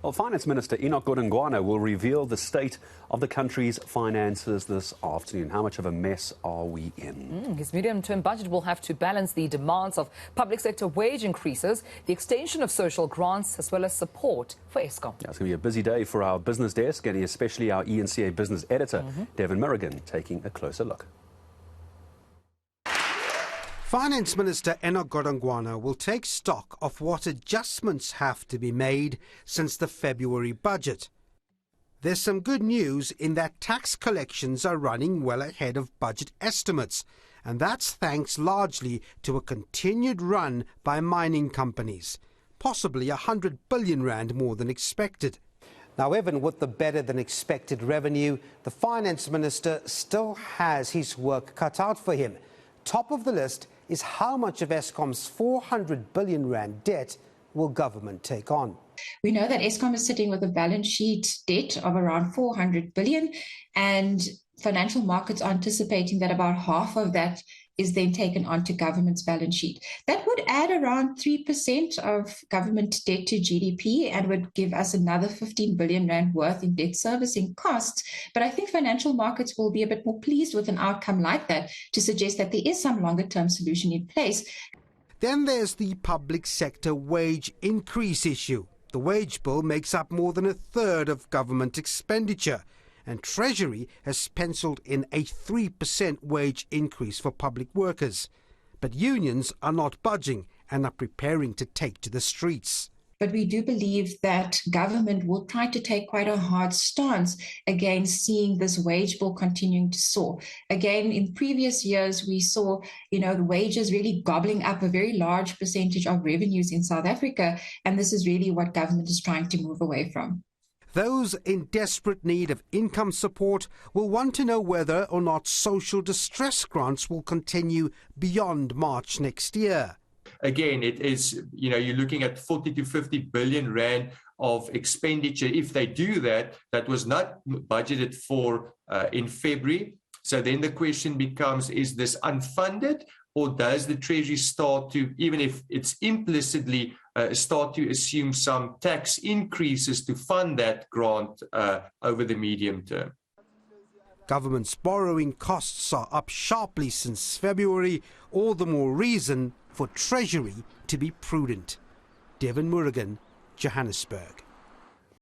Well, Finance Minister Enoch Godongwana will reveal the state of the country's finances this afternoon. How much of a mess are we in? His medium-term budget will have to balance the demands of public sector wage increases, the extension of social grants, as well as support for Eskom. Yeah, it's going to be a busy day for our business desk, and especially our eNCA business editor, Devan Murugan, taking a closer look. Finance Minister Enoch Godongwana will take stock of what adjustments have to be made since the February budget. There's some good news in that tax collections are running well ahead of budget estimates, and that's thanks largely to a continued run by mining companies, possibly 100 billion rand more than expected. Now, even with the better-than-expected revenue, the Finance Minister still has his work cut out for him. Top of the list is how much of Eskom's 400 billion rand debt will government take on. We know that Eskom is sitting with a balance sheet debt of around 400 billion, and financial markets are anticipating that about half of that is then taken onto government's balance sheet. That would add around 3% of government debt to GDP and would give us another 15 billion rand worth in debt servicing costs. But I think financial markets will be a bit more pleased with an outcome like that to suggest that there is some longer-term solution in place. Then there's the public sector wage increase issue. The wage bill makes up more than a third of government expenditure, and Treasury has penciled in a 3% wage increase for public workers. But unions are not budging and are preparing to take to the streets. But we do believe that government will try to take quite a hard stance against seeing this wage bill continuing to soar. Again, in previous years, we saw, the wages really gobbling up a very large percentage of revenues in South Africa, and this is really what government is trying to move away from. Those in desperate need of income support will want to know whether or not social distress grants will continue beyond March next year. Again, it is, you're looking at 40 to 50 billion rand of expenditure. If they do that, that was not budgeted for in February. So then the question becomes, is this unfunded, or does the Treasury start to, even if it's implicitly, start to assume some tax increases to fund that grant over the medium term? Government's borrowing costs are up sharply since February, all the more reason for Treasury to be prudent. Devan Murugan, Johannesburg.